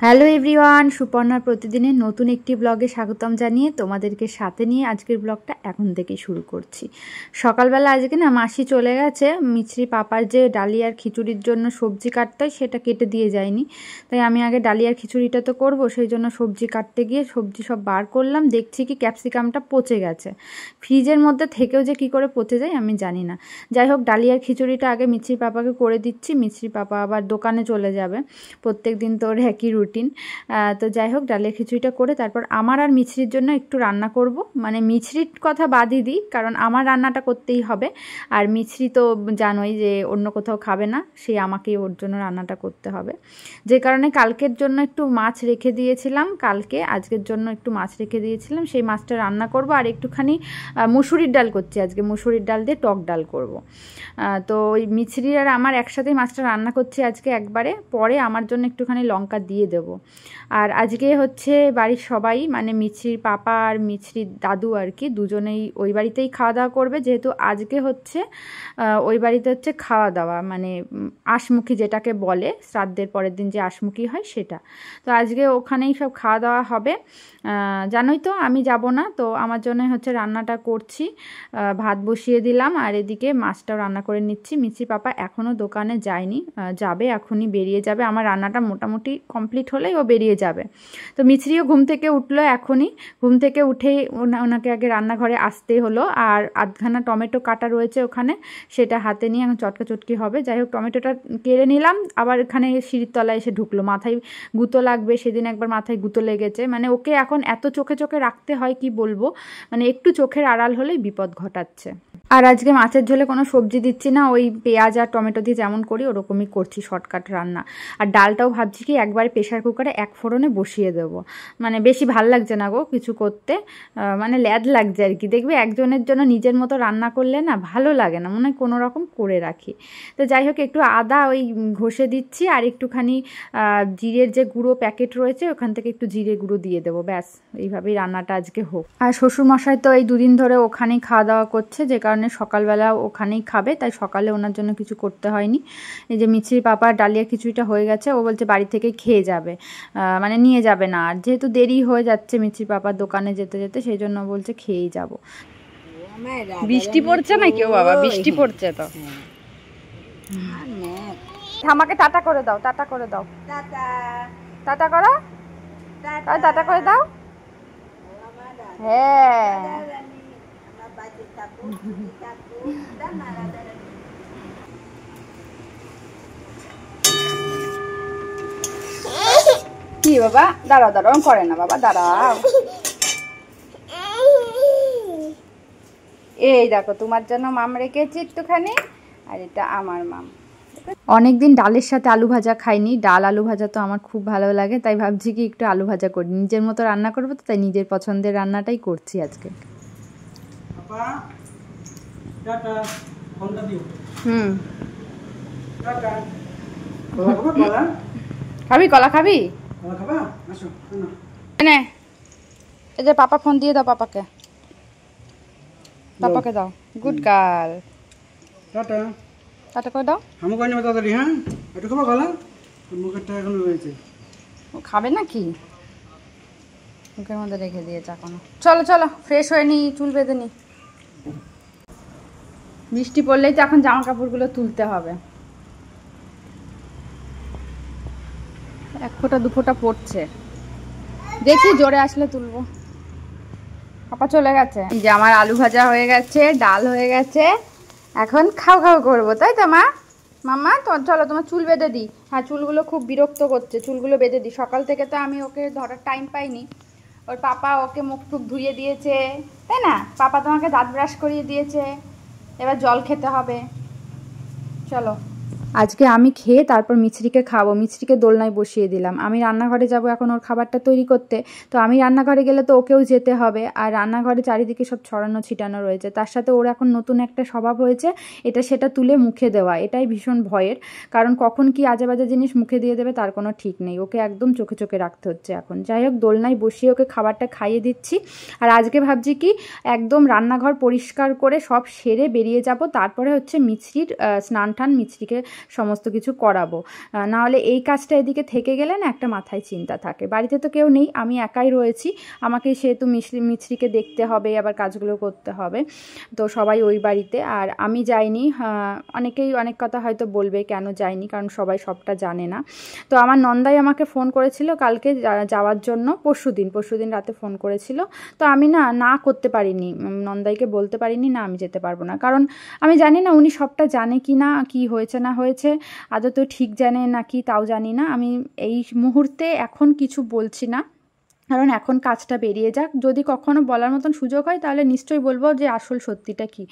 Hello everyone, সুপর্ণার প্রতিদিনের নতুন একটি ব্লগে স্বাগতম জানিয়ে তোমাদেরকে সাথে নিয়ে আজকের ব্লগটা এখন থেকেই শুরু করছি। সকালবেলা আজকে না মাসি চলে গেছে মিছরি পাপার যে ডালিয়ার খিচুড়ির জন্য সবজি কাটতে হয় সেটা কেটে দিয়ে যায়নি, তাই আমি আগে ডালিয়ার খিচুড়িটা তো করবো, সেই জন্য সবজি কাটতে গিয়ে সবজি সব বার করলাম, দেখছি কি ক্যাপসিকামটা পচে গেছে। ফ্রিজের মধ্যে থেকেও যে কি করে পচে যায় আমি জানি না। যাই হোক, ডালিয়ার খিচুড়িটা আগে মিছরি পাপাকে করে দিচ্ছি, মিছরি পাপা আবার দোকানে চলে যাবে, প্রত্যেক দিন তো ওর একই রুটিন। তো যাই হোক, ডালের খিচুড়িটা করে তারপর আমার আর মিছরির জন্য একটু রান্না করব। মানে মিছরির কথা বাদই দিই, কারণ আমার রান্নাটা করতেই হবে, আর মিছরি তো জানোই যে অন্য কোথাও খাবে না, সেই আমাকেই ওর জন্য রান্নাটা করতে হবে। যে কারণে কালকের জন্য একটু মাছ রেখে দিয়েছিলাম, আজকের জন্য একটু মাছ রেখে দিয়েছিলাম, সেই মাছটা রান্না করব। আর একটুখানি মুসুরির ডাল করছি আজকে, মুসুরির ডাল দিয়ে টক ডাল করব। তো ওই মিছরি আর আমার একসাথেই মাছটা রান্না করছি আজকে একবারে, পরে আমার জন্য একটুখানি লঙ্কা দিয়ে দেব। আর আজকে হচ্ছে বাড়ির সবাই, মানে মিছরির পাপা আর মিছরির দাদু আর কি, দুজনেই ওই বাড়িতেই খাওয়া দাওয়া করবে, যেহেতু আজকে হচ্ছে ওই বাড়িতে হচ্ছে খাওয়া দাওয়া, মানে আশমুখী যেটাকে বলে, শ্রাদ্ধের পরের দিন যে আশমুখী হয় সেটা। তো আজকে ওখানেই সব খাওয়া দাওয়া হবে। জানোই তো আমি যাব না, তো আমার জন্য হচ্ছে রান্নাটা করছি, ভাত বসিয়ে দিলাম আর এদিকে মাছটাও রান্না করে নিচ্ছি। মিছরি পাপা এখনও দোকানে যায়নি, যাবে, এখনই বেরিয়ে যাবে। আমার রান্নাটা মোটামুটি কমপ্লিট হলেই ও বেরিয়ে যাবে। তো মিছরিও ঘুম থেকে উঠলো এখনই, ঘুম থেকে উঠেই ওনাকে আগে রান্নাঘরে আসতে হলো। আর আধখানা টমেটো কাটা রয়েছে ওখানে, সেটা হাতে নিয়ে এখন চটকা চটকি হবে। যাই হোক, টমেটোটা কেড়ে নিলাম, আবার এখানে সিঁড়ির তলায় এসে ঢুকলো, মাথায় গুঁতো লাগবে, সেদিন একবার মাথায় গুঁতো লেগেছে। মানে ওকে এখন এত চোখে চোখে রাখতে হয় কি বলবো, মানে একটু চোখের আড়াল হলেই বিপদ ঘটাচ্ছে। আর আজকে মাছের ঝোলে কোনো সবজি দিচ্ছি না, ওই পেঁয়াজ আর টমেটো দিয়ে যেমন করি ওরকমই করছি, শর্টকাট রান্না। আর ডালটাও ভাবছি কি একবারে প্রেশার কুকারে এক ফোড়নে বসিয়ে দেবো, মানে বেশি ভাল লাগছে না গো কিছু করতে, মানে ল্যাদ লাগছে আর কি। দেখবে একজনের জন্য নিজের মতো রান্না করলে না ভালো লাগে না, মনে হয় কোনো রকম করে রাখি। তো যাই হোক, একটু আদা ওই ঘষে দিচ্ছি, আর একটুখানি জিরের যে গুঁড়ো প্যাকেট রয়েছে ওখান থেকে একটু জিরে গুঁড়ো দিয়ে দেবো, ব্যাস এইভাবেই রান্নাটা আজকে হোক। আর শ্বশুরমশাই তো এই দুদিন ধরে ওখানেই খাওয়া দাওয়া করছে, যে কারণে সকালবেলা ওখানেই খাবে, তাই সকালে ওনার জন্য কিছু করতে হয়নি। এই যে মিছরি পাপার ডালিয়া খিচুড়িটা হয়ে গেছে, ও বলছে বাড়ি থেকে খেয়ে যাবে, মানে নিয়ে যাবে না। আর যেহেতু দেরি হয়ে যাচ্ছে মিছরি পাপার দোকানে যেতে যেতে, সেই জন্য বলছে খেয়েই যাব। বৃষ্টি পড়ছে না কেউ বাবা, বৃষ্টি পড়ছে তো। আমাকে টাটা করে দাও, টাটা করে দাও, টাটা করো, টাটা করে দাও। হ্যাঁ, কি বাবা, দাঁড়াও দাঁড়াও, করে না বাবা, দাঁড়াও। এই দেখো তোমার জন্য মাম রেখেছি একটুখানি, আর এটা আমার মাম। অনেকদিন ডালের সাথে আলু ভাজা খাইনি, ডাল আলু ভাজা তো আমার খুব ভালো লাগে, তাই ভাবছি কি একটু আলু ভাজা করি, নিজের মতো রান্না করবো তো, তাই নিজের পছন্দের রান্নাটাই করছি আজকে। খাবি কলা, খাবি? এই যে পাপা ফোন দিয়ে দাও, পাপাকে, পাপাকে দাও, গুড গার্ল, টাটা টাটা করে দাও। আমি কই না দাদা, হ্যাঁ একটু খাবো গলা, মুখেরটা এখনো রয়েছে, ও খাবে নাকি, মুখের মধ্যে রেখে দিয়েছে এখনো। চলো চলো ফ্রেশ হয়ে নি, চুল বেঁধে নি। বৃষ্টি পড়লেই তো এখন জামা কাপড়গুলো তুলতে হবে, এক ফোঁটা দু ফোঁটা পড়ছে, দেখি জোরে আসলে তুলবো। পাপা চলে গেছে। এই যে আমার আলু ভাজা হয়ে গেছে, ডাল হয়ে গেছে, এখন খাও খাও করবো, তাই তো মা? মাম্মা তো চলো তোমার চুল বেঁধে দিই। হ্যাঁ, চুলগুলো খুব বিরক্ত করছে, চুলগুলো বেঁধে দিই। সকাল থেকে তো আমি ওকে ধরার টাইম পাইনি, ওর পাপা ওকে মুখ টুক ধুয়ে দিয়েছে, তাই না? পাপা তোমাকে দাঁত ব্রাশ করিয়ে দিয়েছে, এবার জল খেতে হবে। চলো, আজকে আমি খেয়ে তারপর মিছরিকে খাবো, মিছরিকে দোলনায় বসিয়ে দিলাম। আমি রান্নাঘরে যাব এখন ওর খাবারটা তৈরি করতে, তো আমি রান্নাঘরে গেলে তো ওকেও যেতে হবে। আর রান্নাঘরে চারিদিকে সব ছড়ানো ছিটানো রয়েছে, তার সাথে ওর এখন নতুন একটা স্বভাব হয়েছে, এটা সেটা তুলে মুখে দেওয়া, এটাই ভীষণ ভয়ের, কারণ কখন কি আজে বাজে জিনিস মুখে দিয়ে দেবে তার কোনো ঠিক নেই, ওকে একদম চোখে চোখে রাখতে হচ্ছে এখন। যাই হোক, দোলনায় বসিয়ে ওকে খাবারটা খাইয়ে দিচ্ছি। আর আজকে ভাবছি কি একদম রান্নাঘর পরিষ্কার করে সব সেরে বেরিয়ে যাব, তারপরে হচ্ছে মিছরির স্নান টান, মিছরিকে সমস্ত কিছু করাবো। নাহলে এই কাজটা এদিকে থেকে গেলে না একটা মাথায় চিন্তা থাকে। বাড়িতে তো কেউ নেই, আমি একাই রয়েছি, আমাকে সেহেতু মিছরিকে দেখতে হবে, আবার কাজগুলো করতে হবে, তো সবাই ওই বাড়িতে। আর আমি যাইনি, অনেকেই অনেক কথা হয়তো বলবে কেন যাইনি, কারণ সবাই সবটা জানে না। তো আমার নন্দাই আমাকে ফোন করেছিল কালকে যাওয়ার জন্য, পরশুদিন রাতে ফোন করেছিল। তো আমি না করতে পারিনি, নন্দাইকে বলতে পারিনি না আমি যেতে পারবো না, কারণ আমি জানি না উনি সবটা জানে কি না, কি হয়েছে না হয়েছে আদৌ তো ঠিক জানে নাকি তাও জানি না। আমি এই মুহূর্তে এখন কিছু বলছি না, কারণ এখন কাজটা বেরিয়ে যাক, যদি কখনো বলার মতন সুযোগ হয় তাহলে নিশ্চয়ই বলবো যে আসল সত্যিটা কি।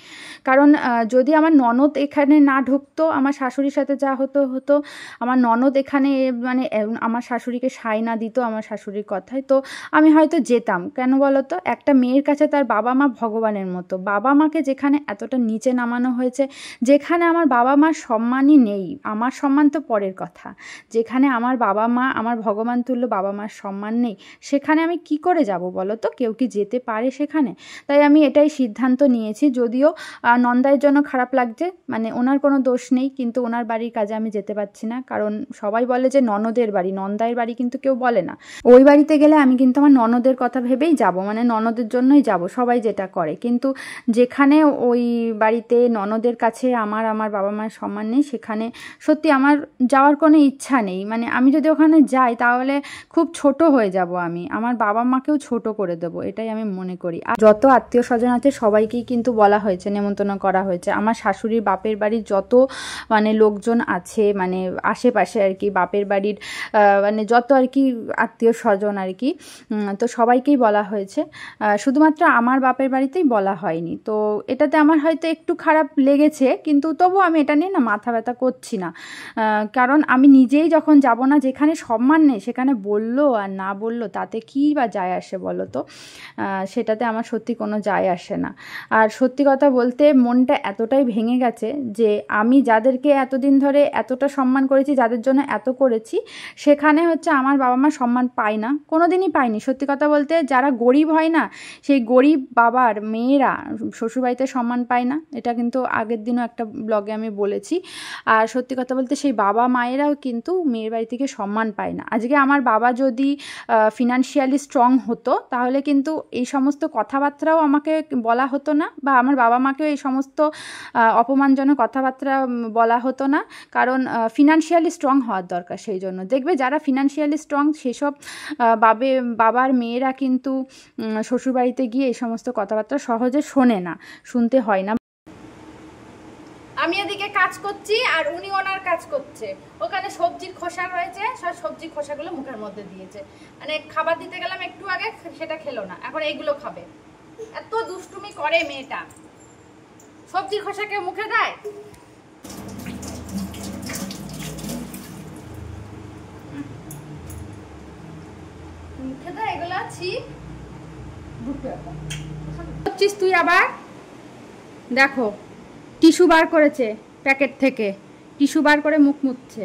কারণ যদি আমার ননদ এখানে না ঢুকতো, আমার শাশুড়ির সাথে যা হতো, আমার ননদ এখানে মানে আমার শাশুড়িকে সায় না দিত আমার শাশুড়ির কথায়, তো আমি হয়তো যেতাম। কেন বলো তো, একটা মেয়ের কাছে তার বাবা মা ভগবানের মতো। বাবা মাকে যেখানে এতটা নিচে নামানো হয়েছে, যেখানে আমার বাবা মার সম্মানই নেই, আমার সম্মান তো পরের কথা, যেখানে আমার বাবা মা আমার ভগবান তুল্য বাবা মার সম্মান নেই, সেখানে আমি কি করে যাব বলো তো? কেউ কি যেতে পারে সেখানে? তাই আমি এটাই সিদ্ধান্ত নিয়েছি। যদিও নন্দাইয়ের জন্য খারাপ লাগছে, মানে ওনার কোনো দোষ নেই, কিন্তু ওনার বাড়ির কাজে আমি যেতে পারছি না, কারণ সবাই বলে যে ননদের বাড়ি, নন্দাইয়ের বাড়ি কিন্তু কেউ বলে না। ওই বাড়িতে গেলে আমি কিন্তু আমার ননদের কথা ভেবেই যাব, মানে ননদের জন্যই যাব, সবাই যেটা করে। কিন্তু যেখানে ওই বাড়িতে ননদের কাছে আমার বাবা মার সম্মান নেই, সেখানে সত্যি আমার যাওয়ার কোনো ইচ্ছা নেই। মানে আমি যদি ওখানে যাই তাহলে খুব ছোট হয়ে যাব, আমি আমার বাবা মাকেও ছোট করে দেবো, এটাই আমি মনে করি। আর যত আত্মীয় স্বজন আছে সবাইকেই কিন্তু বলা হয়েছে, নেমন্তন্ন করা হয়েছে। আমার শাশুড়ির বাপের বাড়ির যত মানে লোকজন আছে, মানে আশেপাশে আর কি, বাপের বাড়ির মানে যত আর কি আত্মীয় স্বজন আর কি, তো সবাইকেই বলা হয়েছে, শুধুমাত্র আমার বাপের বাড়িতেই বলা হয়নি। তো এটাতে আমার হয়তো একটু খারাপ লেগেছে, কিন্তু তবু আমি এটা নিয়ে না মাথা ব্যথা করছি না, কারণ আমি নিজেই যখন যাব না, যেখানে সম্মান নেই সেখানে বললো আর না বললো তাতে কী বা যায় আসে বলো তো? সেটাতে আমার সত্যি কোনো যায় আসে না। আর সত্যি কথা বলতে মনটা এতটাই ভেঙে গেছে যে আমি যাদেরকে এতদিন ধরে এতটা সম্মান করেছি, যাদের জন্য এত করেছি, সেখানে হচ্ছে আমার বাবা মা সম্মান পায় না, কোনো দিনই পায়নি। সত্যি কথা বলতে যারা গরিব হয় না, সেই গরিব বাবার মেয়েরা শ্বশুরবাড়িতে সম্মান পায় না, এটা কিন্তু আগের দিনও একটা ব্লগে আমি বলেছি। আর সত্যি কথা বলতে সেই বাবা মায়েরাও কিন্তু মেয়ের বাড়ি থেকে সম্মান পায় না। আজকে আমার বাবা যদি ফিনান্সিয়ালি স্ট্রং হতো তাহলে কিন্তু এই সমস্ত কথাবার্তাও আমাকে বলা হতো না, বা আমার বাবা মাকেও এই সমস্ত অপমানজনক কথাবার্তা বলা হতো না, কারণ ফিনান্সিয়ালি স্ট্রং হওয়ার দরকার। সেই জন্য দেখবে যারা ফিনান্সিয়ালি স্ট্রং সেসব বাবার মেয়েরা কিন্তু শ্বশুরবাড়িতে গিয়ে এই সমস্ত কথাবার্তা সহজে শোনে না, শুনতে হয় না। আমি এদিকে কাজ করছি আর উনি ওনার কাজ করছে। ওখানে সবজির খোসা রয়েছে, সব সবজির খোসাগুলো মুখের মধ্যে দিয়েছে, মানে খাবার দিতে গেলাম একটু আগে, সেটা খেলো না, এখন এইগুলো খাবে। এত দুষ্টুমি করে মেয়েটা, সবজির খোসা কেউ মুখে দেয়? মুখে দেয় এগুলো? আছি বুঝছিস তুই? আবার দেখো টিস্যু বার করেছে প্যাকেট থেকে, টিস্যু বার করে মুখ মুছছে।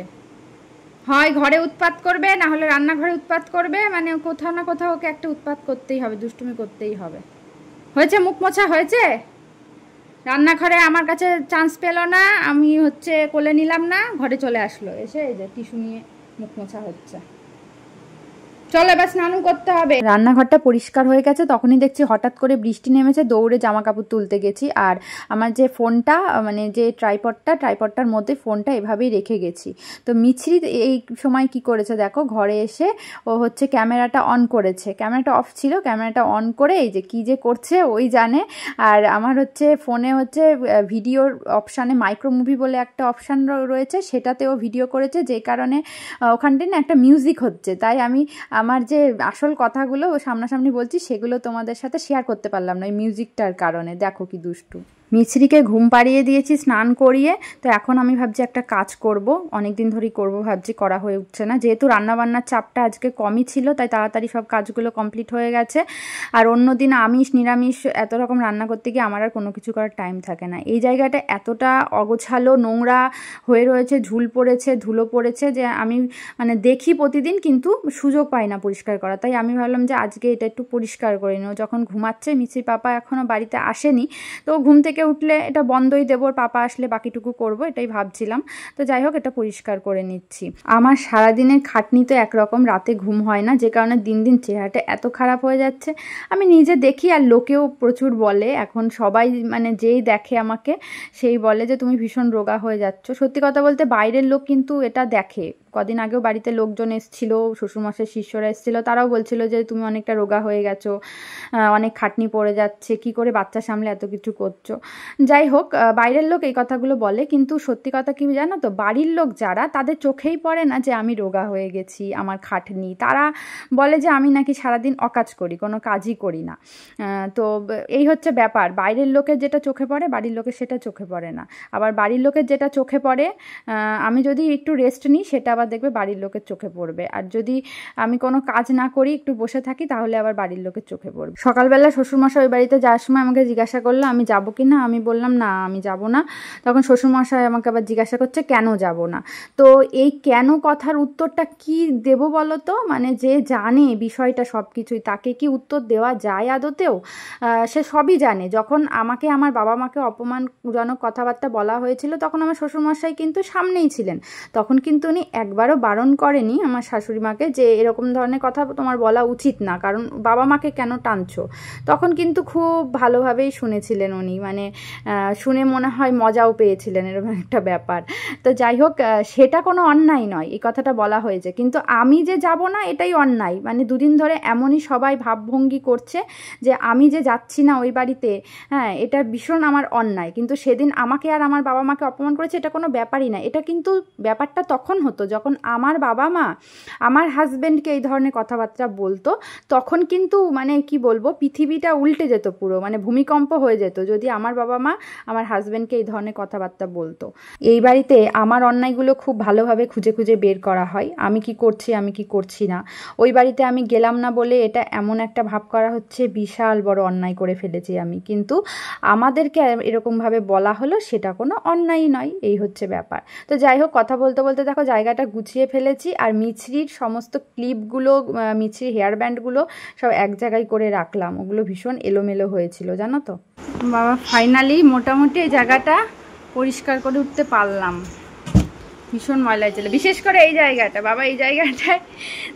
হয় ঘরে উৎপাত করবে, না হলে রান্নাঘরে উৎপাত করবে, মানে কোথাও না কোথাও ওকে একটা উৎপাত করতেই হবে, দুষ্টুমি করতেই হবে। হয়েছে মুখ মোছা হয়েছে? রান্নাঘরে আমার কাছে চান্স পেল না, আমি হচ্ছে কোলে নিলাম না, ঘরে চলে আসলো, এসে এই যে টিস্যু নিয়ে মুখ মোছা হচ্ছে। চলো এবার স্নান করতে হবে। রান্নাঘরটা পরিষ্কার হয়ে গেছে, তখনই দেখছি হঠাৎ করে বৃষ্টি নেমেছে, দৌড়ে জামা কাপড় তুলতে গেছি। আর আমার যে ফোনটা, মানে যে ট্রাইপডটার মধ্যে ফোনটা এভাবেই রেখে গেছি। তো মিছরি এই সময় কি করেছে দেখো, ঘরে এসে ও হচ্ছে ক্যামেরাটা অন করেছে, ক্যামেরাটা অফ ছিল, ক্যামেরাটা অন করে এই যে কী যে করছে ওই জানে। আর আমার হচ্ছে ফোনে হচ্ছে ভিডিওর অপশানে মাইক্রো মুভি বলে একটা অপশান রয়েছে, সেটাতেও ভিডিও করেছে, যে কারণে ওখানটায় না একটা মিউজিক হচ্ছে। তাই আমি আমার যে আসল কথাগুলো সামনাসামনি বলছি সেগুলো তোমাদের সাথে শেয়ার করতে পারলাম না, ওই মিউজিকটার কারণে। দেখো কি দুষ্টু। মিছরিকে ঘুম পাড়িয়ে দিয়েছি স্নান করিয়ে, তো এখন আমি ভাবছি একটা কাজ করব, অনেক দিন ধরেই করব ভাবছি, করা হয়ে উঠছে না। যেহেতু রান্নাবান্নার চাপটা আজকে কমই ছিল, তাই তাড়াতাড়ি সব কাজগুলো কমপ্লিট হয়ে গেছে। আর অন্য দিন আমিষ নিরামিষ এত রকম রান্না করতে গিয়ে আমার আর কোনো কিছু করার টাইম থাকে না। এই জায়গাটা এতটা অগোছালো নোংরা হয়ে রয়েছে, ঝুল পড়েছে, ধুলো পড়েছে, যে আমি মানে দেখি প্রতিদিন, কিন্তু সুযোগ পাই না পরিষ্কার করা। তাই আমি ভাবলাম যে আজকে এটা একটু পরিষ্কার করে নিও। যখন ঘুমাচ্ছে, মিছরির পাপা এখনও বাড়িতে আসেনি, তো ঘুম থেকে উঠলে এটা বন্ধই দেবো, ওর পাপা আসলে বাকিটুকু করব, এটাই ভাবছিলাম। তো যাই হোক, এটা পরিষ্কার করে নিচ্ছি। আমার সারাদিনের খাটনি তো একরকম, রাতে ঘুম হয় না, যে কারণে দিন দিন চেহারাটা এত খারাপ হয়ে যাচ্ছে। আমি নিজে দেখি আর লোকেও প্রচুর বলে, এখন সবাই মানে যেই দেখে আমাকে সেই বলে যে তুমি ভীষণ রোগা হয়ে যাচ্ছ। সত্যি কথা বলতে বাইরের লোক কিন্তু এটা দেখে। কদিন আগেও বাড়িতে লোকজন এসেছিল, শ্বশুরমশাই শিষ্যরা এসেছিলো, তারাও বলছিল যে তুমি অনেকটা রোগা হয়ে গেছো, অনেক খাটনি পড়ে যাচ্ছে, কি করে বাচ্চা সামলে এত কিছু করছো। যাই হোক, বাইরের লোক এই কথাগুলো বলে, কিন্তু সত্যি কথা কি জানো তো, বাড়ির লোক যারা, তাদের চোখেই পড়ে না যে আমি রোগা হয়ে গেছি, আমার খাটনি। তারা বলে যে আমি নাকি সারাদিন অকাজ করি, কোনো কাজই করি না। তো এই হচ্ছে ব্যাপার, বাইরের লোকের যেটা চোখে পড়ে বাড়ির লোকের সেটা চোখে পড়ে না। আবার বাড়ির লোকের যেটা চোখে পড়ে, আমি যদি একটু রেস্ট নিই সেটা আবার দেখবে বাড়ির লোকের চোখে পড়বে, আর যদি আমি কোনো কাজ না করি একটু বসে থাকি তাহলে আবার বাড়ির লোকের চোখে পড়বে। সকালবেলা শ্বশুরমশাই ওই বাড়িতে যাওয়ার সময় আমাকে জিজ্ঞাসা করলো আমি যাবো কি না, আমি বললাম না আমি যাব না। তখন শ্বশুরমশাই আমাকে আবার জিজ্ঞাসা করছে কেন যাব না। তো এই কেন কথার উত্তরটা কি দেব বলো তো, মানে যে জানে বিষয়টা সব কিছুই, তাকে কি উত্তর দেওয়া যায় আদতেও? সে সবই জানে। যখন আমাকে আমার বাবা মাকে অপমানজনক কথাবার্তা বলা হয়েছিল তখন আমার শ্বশুরমশাই কিন্তু সামনেই ছিলেন, তখন কিন্তু উনি একবারও বারণ করেনি আমার শাশুড়ি মাকে যে এরকম ধরনের কথা তোমার বলা উচিত না, কারণ বাবা মাকে কেন টানছো। তখন কিন্তু খুব ভালোভাবেই শুনেছিলেন উনি, মানে শুনে মনে হয় মজাও পেয়েছিলেন, এরকম একটা ব্যাপার। তো যাই হোক, সেটা কোনো অন্যায় নয়, এই কথাটা বলা হয়েছে, কিন্তু আমি যে যাব না এটাই অন্যায়। মানে দুদিন ধরে এমনই সবাই ভাবভঙ্গি করছে যে আমি যে যাচ্ছি না ওই বাড়িতে, হ্যাঁ এটা ভীষণ আমার অন্যায়। কিন্তু সেদিন আমাকে আর আমার বাবা মাকে অপমান করেছে, এটা কোনো ব্যাপারই না। এটা কিন্তু ব্যাপারটা তখন হতো যখন আমার বাবা মা আমার হাজব্যান্ডকে এই ধরনের কথাবার্তা বলতো, তখন কিন্তু মানে কি বলবো, পৃথিবীটা উল্টে যেত পুরো, মানে ভূমিকম্প হয়ে যেত যদি আমার বাবা মা আমার হাজব্যান্ডকে এই ধরনের কথাবার্তা বলতো। এই বাড়িতে আমার অন্যায়গুলো খুব ভালোভাবে খুঁজে খুঁজে বের করা হয়, আমি কি করছি আমি কি করছি না। ওই বাড়িতে আমি গেলাম না বলে এটা এমন একটা ভাব করা হচ্ছে বিশাল বড় অন্যায় করে ফেলেছি আমি, কিন্তু আমাদেরকে এরকমভাবে বলা হলো সেটা কোনো অন্যায় নয়, এই হচ্ছে ব্যাপার। তো যাই হোক, কথা বলতে বলতে দেখো জায়গাটা গুছিয়ে ফেলেছি, আর মিছরির সমস্ত ক্লিপগুলো, মিছরির হেয়ার ব্যান্ডগুলো সব এক জায়গায় করে রাখলাম, ওগুলো ভীষণ এলোমেলো হয়েছিল জানো তো। বাবা ফাইনালি মোটামুটি এই জায়গাটা পরিষ্কার করে উঠতে পারলাম, ভীষণ ময়লা ছিল, বিশেষ করে এই জায়গাটা। বাবা এই জায়গাটায়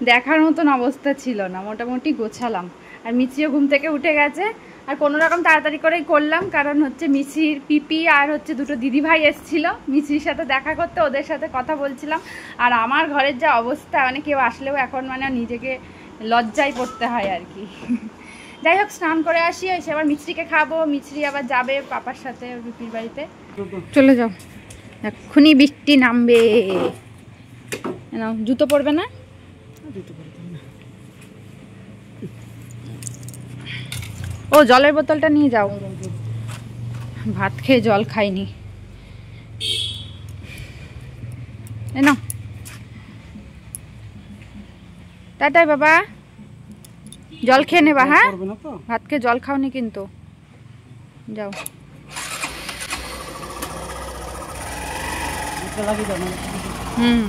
দেখার মতন অবস্থা ছিল না, মোটামুটি গোছালাম। আর মিছরিও ঘুম থেকে উঠে গেছে, আর কোনো রকম তাড়াতাড়ি করেই করলাম, কারণ হচ্ছে মিছরির পিপি আর হচ্ছে দুটো দিদিভাই এসেছিল মিছরির সাথে দেখা করতে, ওদের সাথে কথা বলছিলাম। আর আমার ঘরের যা অবস্থা, মানে কেউ আসলেও এখন মানে নিজেকে লজ্জায় পড়তে হয় আর কি। যাই হোক, স্নান করে আসি, এসে আবার মিছরিকে খাবো, মিছরি আবার যাবে পাপার সাথে পিপির বাড়িতে। চলে যাও, এক্ষুনি বৃষ্টি নামবে। জুতো পরবে না? ও জলের বোতলটা নিয়ে যাও, ভাত খেয়ে জল খাইনি। না টাটাই বাবা, জল খেয়ে নেবা, হ্যাঁ ভাত খেয়ে জল খাওনি কিন্তু, যাও। হুম